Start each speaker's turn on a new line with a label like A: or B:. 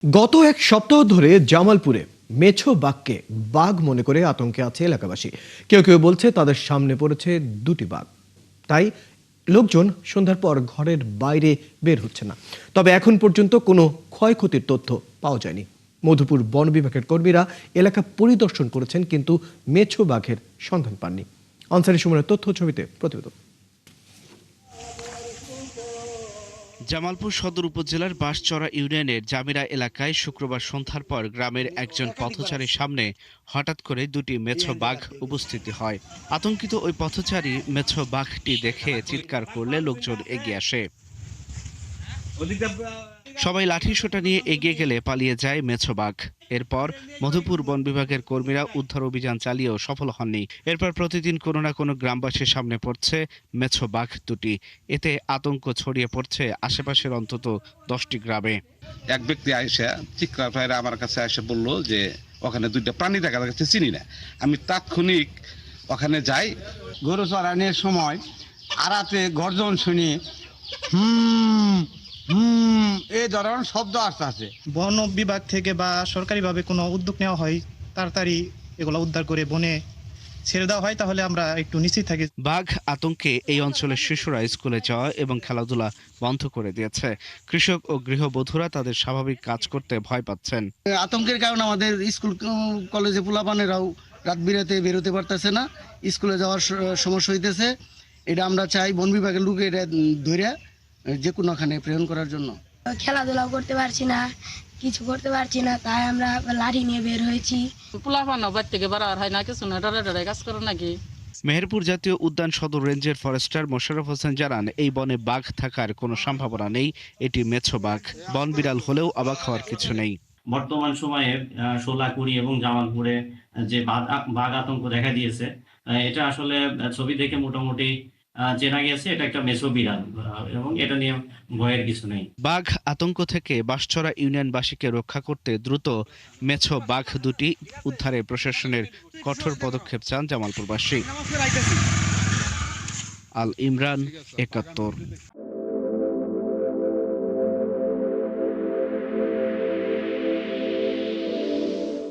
A: গত এক সপ্তাহ ধরে জামালপুরে মেছো বাঘকে বাঘ মনে করে আতঙ্কে আছে এলাকাবাসী। কেউ কেউ বলছে তাদের সামনে পড়েছে দুটি বাঘ, তাই লোকজন সন্ধ্যার পর ঘরের বাইরে বের হচ্ছে না। তবে এখন পর্যন্ত কোনো ক্ষয়ক্ষতির তথ্য পাওয়া যায়নি। মধুপুর বন বিভাগের কর্মীরা এলাকা পরিদর্শন করেছেন, কিন্তু মেছো বাঘের সন্ধান পাননি। আনসারি সুমনের তথ্য ছবিতে প্রতিবেদন।
B: জামালপুর সদর উপজেলার বাঁশচড়া ইউনিয়নের জামিরা এলাকায় শুক্রবার সন্ধ্যার পর গ্রামের একজন পথচারীর সামনে হঠাৎ করে দুটি মেছো বাঘ উপস্থিতি হয়। আতঙ্কিত ওই পথচারী মেছো বাঘটি দেখে চিৎকার করলে লোকজন এগিয়ে আসে। সবাই লাঠি সোঁটা নিয়ে এগিয়ে গেলে পালিয়ে যায় মেছো বাঘ। এরপর মধুপুর বন বিভাগের কর্মীরা উদ্ধার অভিযান চালিয়েও সফল হননি। এরপর প্রতিদিন কোনো না কোনো গ্রামবাসীর সামনে পড়ছে মেছো বাঘ দুটি। এতে আতঙ্ক ছড়িয়ে পড়ছে আশেপাশের অন্তত 10টি গ্রামে।
C: এক ব্যক্তি আইসা চিৎকার ফাইরা আমার কাছে এসে বলল যে ওখানে দুইটা প্রাণী দেখা যাচ্ছে, চিনি না। আমি তাৎক্ষণিক ওখানে যাই।
D: গরু চড়ানোর সময় আড়াতে গর্জন শুনি হুম হুম এই ধরনের শব্দ আসতেছে।
E: বন বিভাগ থেকে বা সরকারিভাবে কোনো উদ্যোগ নেওয়া হয়, তাড়াতাড়ি এগুলো উদ্ধার করে বনে ছেড়ে দেওয়া হয়, তাহলে আমরা একটু নিশ্চিত থাকি।
B: বাঘ আতঙ্কে এই অঞ্চলের শিশুরা স্কুলে যাওয়া এবং খেলাধুলা বন্ধ করে দিয়েছে। কৃষক ও গৃহবধূরা তাদের স্বাভাবিক কাজ করতে ভয় পাচ্ছেন।
F: আতঙ্কের কারণে আমাদের স্কুল কলেজে পোলাপানেরাও রাত বিরাতে বেরোতে পারতেছে না, স্কুলে যাওয়ার সমস্যা হইতেছে। এটা আমরা চাই বন বিভাগের লোক এটা ধরে যে কোনোখানে প্রেরণ করার জন্য।
G: খেলাধুলাও করতে পারছি না, কিছু করতে পারছি না, তাই আমরা লাঠি নিয়ে বের হয়েছি।
H: পোলাপান বাড়ি থেকে বেড়ার হয় না, কিছু না, ডরে ডরে কাজ করে নাকি।
B: মেহেরপুর জাতীয় উদ্যান সদর রেঞ্জের ফরেস্টার মোশাররফ হোসেন জানান, এই বনে বাঘ থাকার কোনো সম্ভাবনা নেই। এটি মেছো বাঘ। বন বিড়াল হলেও অবাক হওয়ার কিছু নেই।
I: বর্তমান সময়ে শোলাকুড়ি এবং জামালপুরে যে বাঘ আতঙ্ক দেখা দিয়েছে, এটা আসলে ছবি দেখে মোটামুটি চেনা গেছে এটা একটা মেছো বিড়াল, এবং এটা নিয়ে ভয়ের কিছু নেই।
B: বাঘ আতঙ্ক থেকে বাঁশচড়া ইউনিয়নবাসীকে রক্ষা করতে দ্রুত মেছো বাঘ দুটি উদ্ধারে প্রশাসনের কঠোর পদক্ষেপ চান জামালপুরবাসী। আল ইমরান, ৭১।